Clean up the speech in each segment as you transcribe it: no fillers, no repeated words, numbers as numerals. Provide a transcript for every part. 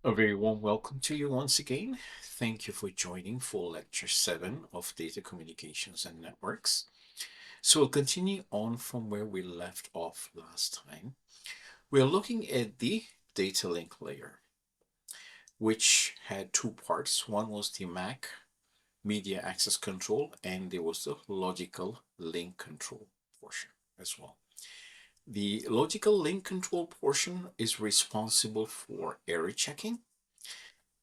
A very warm welcome to you once again. Thank you for joining for Lecture 7 of Data Communications and Networks. So we'll continue on from where we left off last time. We're looking at the data link layer, which had two parts. One was the MAC, media access control, and there was the logical link control portion as well. The logical link control portion is responsible for error checking.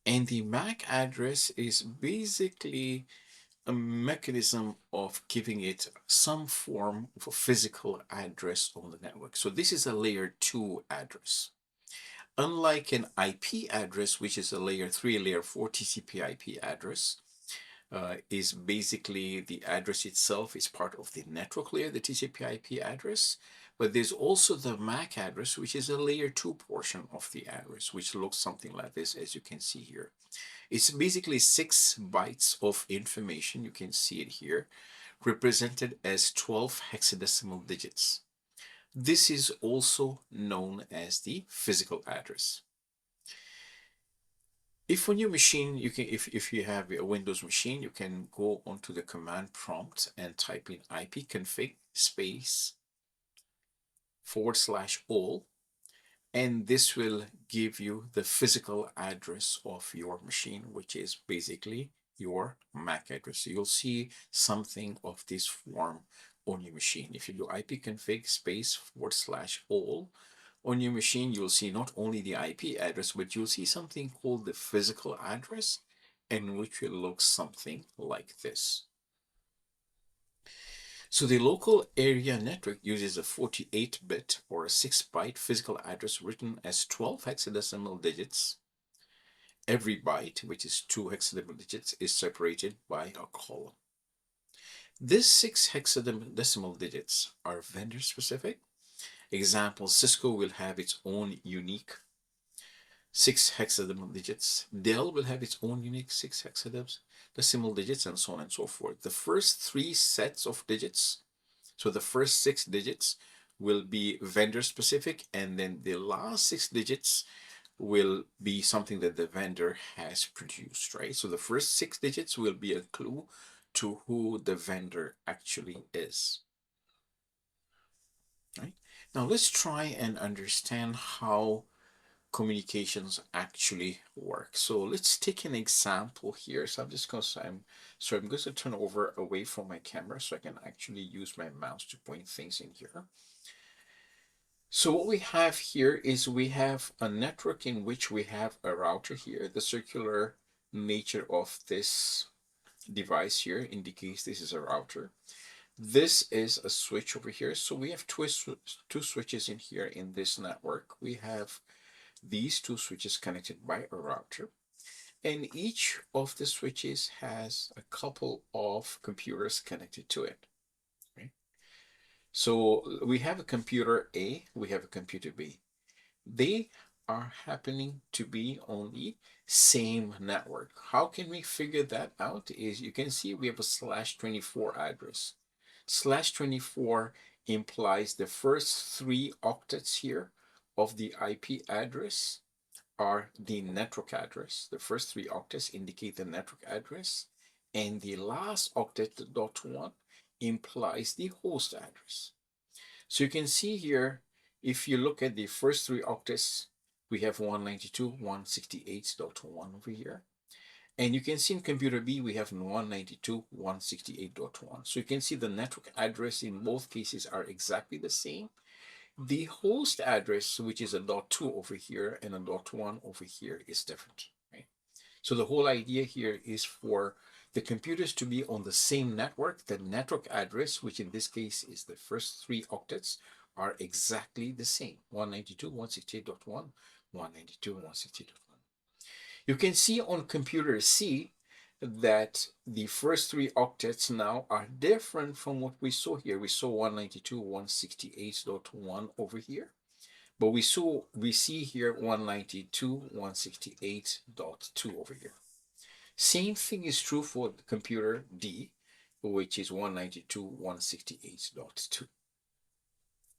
And the MAC address is basically a mechanism of giving it some form of a physical address on the network. So this is a layer 2 address. Unlike an IP address, which is a layer 3, layer 4 TCP IP address, is basically the address itself is part of the network layer, the TCP IP address. But there's also the MAC address, which is a layer 2 portion of the address, which looks something like this, as you can see here. It's basically 6 bytes of information, you can see it here, represented as 12 hexadecimal digits. This is also known as the physical address. If on your machine, you can, if you have a Windows machine, you can go onto the command prompt and type in ipconfig space /all, and this will give you the physical address of your machine, which is basically your MAC address. So you'll see something of this form on your machine. If you do ipconfig space /all on your machine, you'll see not only the IP address, but you'll see something called the physical address, and which will look something like this. So the local area network uses a 48-bit or a 6-byte physical address written as 12 hexadecimal digits. Every byte, which is 2 hexadecimal digits, is separated by a column. These 6 hexadecimal digits are vendor specific. Example, Cisco will have its own unique 6 hexadecimal digits. Dell will have its own unique 6 hexadecimal digits, and so on and so forth. The first 3 sets of digits, so the first 6 digits will be vendor specific, and then the last 6 digits will be something that the vendor has produced, right? So the first 6 digits will be a clue to who the vendor actually is. Right? Now let's try and understand how communications actually work. So let's take an example here. So I'm just going to, I'm going to turn over away from my camera so I can actually use my mouse to point things in here. So what we have here is we have a network in which we have a router here. The circular nature of this device here indicates this is a router. This is a switch over here. So we have two switches in here in this network. We have these 2 switches connected by a router, and each of the switches has a couple of computers connected to it. Okay? So we have a computer A, we have a computer B. They are happening to be on the same network. How can we figure that out? Is you can see we have a /24 address. /24 implies the first 3 octets here of the IP address are the network address. The first 3 octets indicate the network address, and the last octet, the .1, implies the host address. So you can see here, if you look at the first 3 octets, we have 192.168.1 over here. And you can see in computer B, we have 192.168.1. So you can see the network address in both cases are exactly the same. The host address, which is a .2 over here and a .1 over here, is different, right? So the whole idea here is for the computers to be on the same network. The network address, which in this case is the first 3 octets, are exactly the same, 192.168.1, 192.168.1. You can see on computer C that the first 3 octets now are different from what we saw here. We saw 192.168.1 over here, but we see here 192.168.2 over here. Same thing is true for the computer D, which is 192.168.2.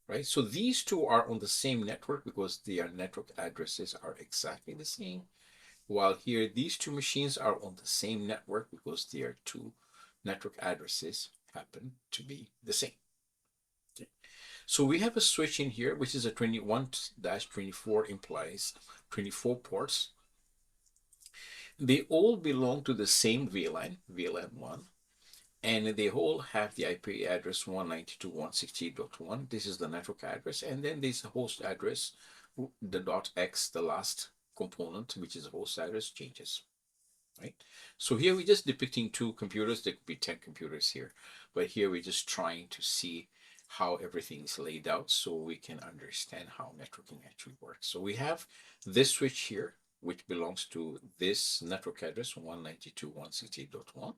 Right? So these two are on the same network because their network addresses are exactly the same. while here these two machines are on the same network because their two network addresses happen to be the same. Okay. So we have a switch in here, which is a 21-24 implies 24 ports. They all belong to the same VLAN, VLAN1, and they all have the IP address 192.168.1. This is the network address, and then there's a host address, the .x, the last component, which is the host address, changes. Right? So here we're just depicting two computers. There could be 10 computers here, but here we're just trying to see how everything is laid out so we can understand how networking actually works. So we have this switch here, which belongs to this network address 192.168.1.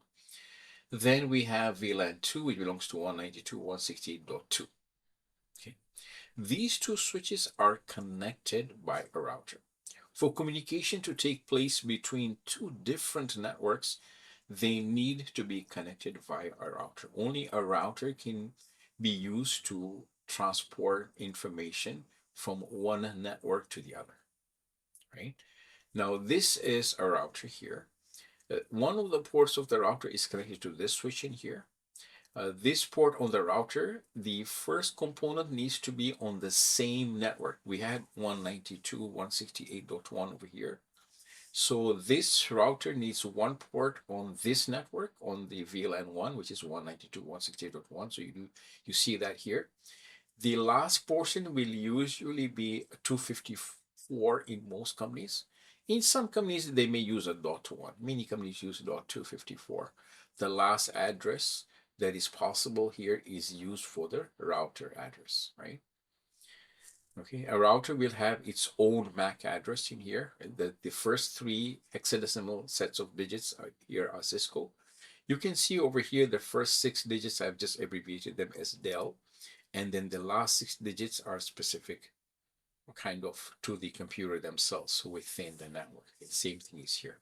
Then we have VLAN 2, which belongs to 192.168.2. Okay. These two switches are connected by a router. For communication to take place between two different networks, they need to be connected via a router. Only a router can be used to transport information from one network to the other, right? Now, this is a router here. One of the ports of the router is connected to this switch in here. This port on the router, the first component needs to be on the same network. We had 192.168.1 over here. So this router needs one port on this network, on the VLAN1, which is 192.168.1. So you see that here. The last portion will usually be 254 in most companies. In some companies, they may use a .1. Many companies use .254. The last address that is possible here is used for the router address, right? Okay, a router will have its own MAC address in here. The first three hexadecimal sets of digits are here are Cisco. You can see over here the first 6 digits, I've just abbreviated them as Dell. And then the last 6 digits are specific kind of to the computer themselves within the network. The same thing is here.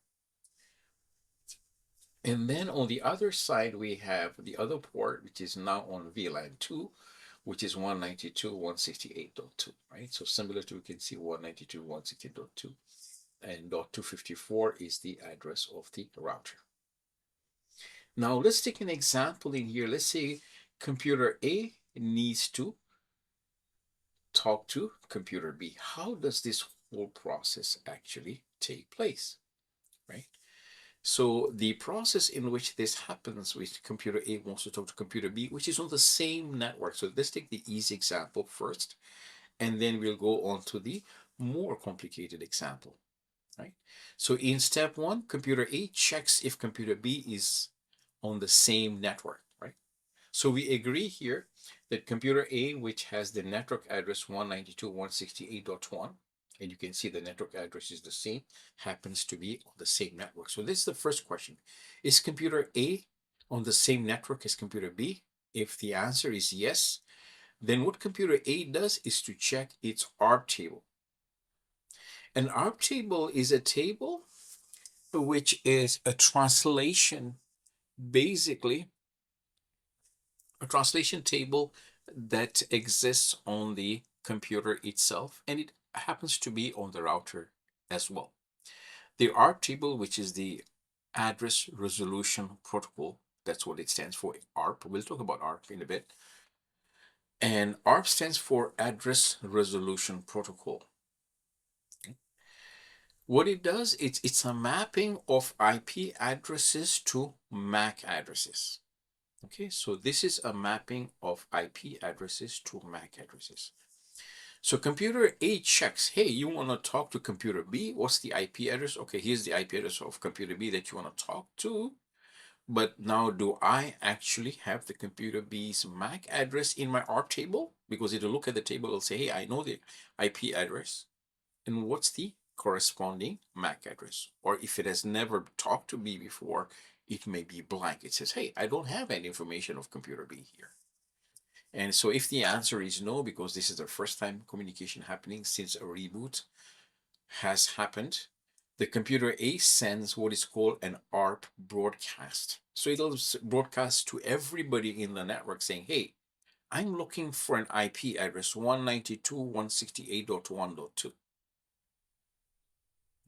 And then on the other side, we have the other port, which is now on VLAN 2, which is 192.168.2, right? So similar to, we can see 192.168.2, and .254 is the address of the router. Now let's take an example in here. Let's say computer A needs to talk to computer B. How does this whole process actually take place, right? So the process in which this happens with computer A wants to talk to computer B, which is on the same network. So let's take the easy example first, and then we'll go on to the more complicated example, right? So in step 1, computer A checks if computer B is on the same network, right? So we agree here that computer A, which has the network address 192.168.1, and you can see the network address is the same, happens to be on the same network. So this is the first question. Is computer A on the same network as computer B? If the answer is yes, then what computer A does is to check its ARP table. An ARP table is a table which is a translation, basically a translation table that exists on the computer itself, and it happens to be on the router as well. The ARP table, which is the Address Resolution Protocol, that's what it stands for, ARP. We'll talk about ARP in a bit. And ARP stands for Address Resolution Protocol. What it does, it's a mapping of IP addresses to MAC addresses. Okay, so this is a mapping of IP addresses to MAC addresses. So computer A checks, hey, you want to talk to computer B? What's the IP address? Okay, here's the IP address of computer B that you want to talk to. But now, do I actually have the computer B's MAC address in my ARP table? Because it'll look at the table, it'll say, hey, I know the IP address. And what's the corresponding MAC address? Or if it has never talked to me before, it may be blank. It says, hey, I don't have any information of computer B here. And so if the answer is no, because this is the first time communication happening since a reboot has happened, the computer A sends what is called an ARP broadcast. So it'll broadcast to everybody in the network saying, hey, I'm looking for an IP address 192.168.1.2.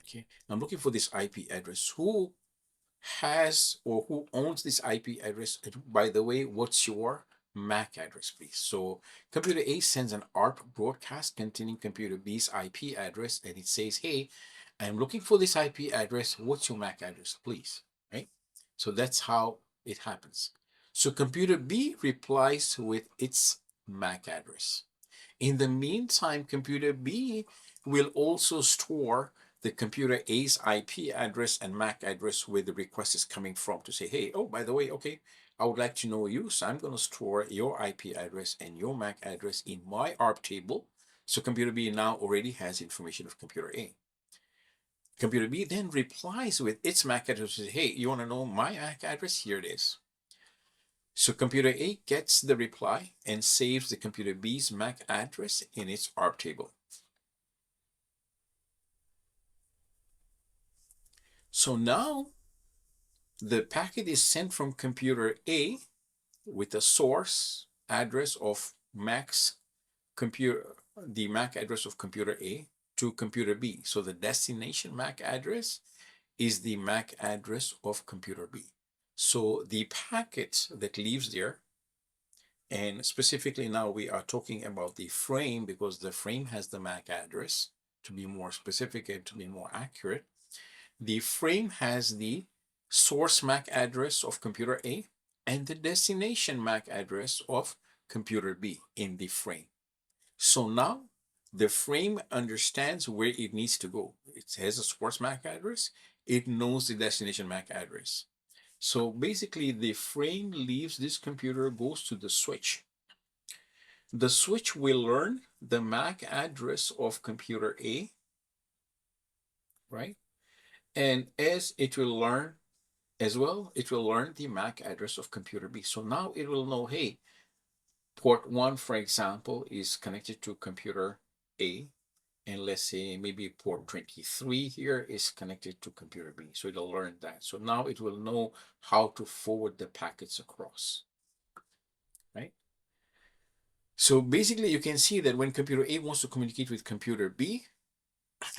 Okay, I'm looking for this IP address. Who has or who owns this IP address? By the way, what's your MAC address, please? So computer A sends an ARP broadcast containing computer B's IP address, and it says, hey, I'm looking for this IP address. What's your MAC address, please? Right? So that's how it happens. So computer B replies with its MAC address. In the meantime, computer B will also store the computer A's IP address and MAC address where the request is coming from to say, hey, oh, by the way, okay, I would like to know you, so I'm going to store your IP address and your MAC address in my ARP table. So computer B now already has information of computer A. Computer B then replies with its MAC address, says, hey, you want to know my MAC address? Here it is. So computer A gets the reply and saves the computer B's MAC address in its ARP table. So now the packet is sent from computer A with a source address of the MAC address of computer A to computer B. So the destination MAC address is the MAC address of computer B. So the packet that leaves there, and specifically now we are talking about the frame because the frame has the MAC address to be more specific and to be more accurate. The frame has the source MAC address of computer A and the destination MAC address of computer B in the frame. So now the frame understands where it needs to go. It has a source MAC address. It knows the destination MAC address. So basically the frame leaves this computer, goes to the switch. The switch will learn the MAC address of computer A, right? And as it will learn as well, it will learn the MAC address of computer B. So now it will know, hey, port 1, for example, is connected to computer A. And let's say maybe port 23 here is connected to computer B. So it'll learn that. So now it will know how to forward the packets across, right? So basically you can see that when computer A wants to communicate with computer B,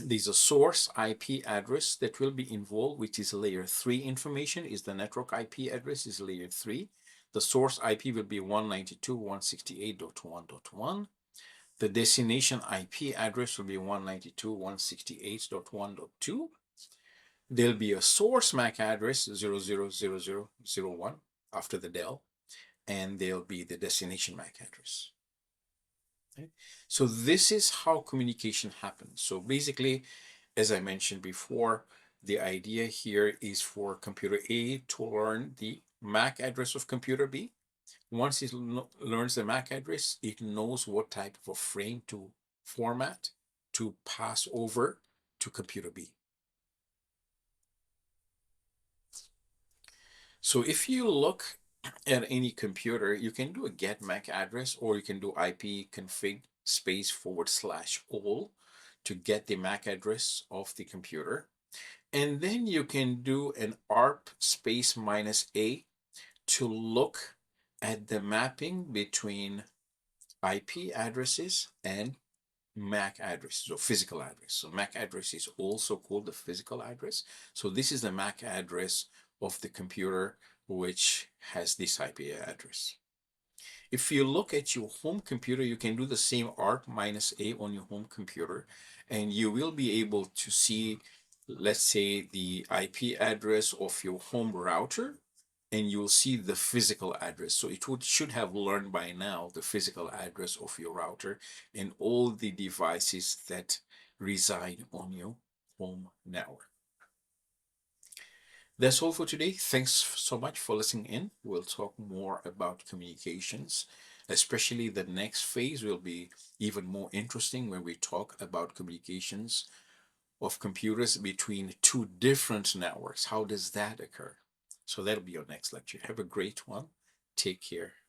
there's a source IP address that will be involved, which is layer 3 information, is the network IP address is layer 3. The source IP will be 192.168.1.1. The destination IP address will be 192.168.1.2. There'll be a source MAC address 000001 after the del, and there'll be the destination MAC address. Okay. So this is how communication happens. So basically, as I mentioned before, the idea here is for computer A to learn the MAC address of computer B. Once it learns the MAC address, it knows what type of a frame to format to pass over to computer B. So if you look at any computer, you can do a get MAC address, or you can do ipconfig /all to get the MAC address of the computer. And then you can do an ARP -A to look at the mapping between IP addresses and MAC addresses or physical address. So MAC address is also called the physical address. So this is the MAC address of the computer which has this IP address. If you look at your home computer, you can do the same ARP -A on your home computer, and you will be able to see, let's say, the IP address of your home router, and you'll see the physical address. So it should have learned by now the physical address of your router and all the devices that reside on your home network. That's all for today. Thanks so much for listening in. We'll talk more about communications, especially the next phase will be even more interesting when we talk about communications of computers between two different networks. How does that occur? So that'll be your next lecture. Have a great one. Take care.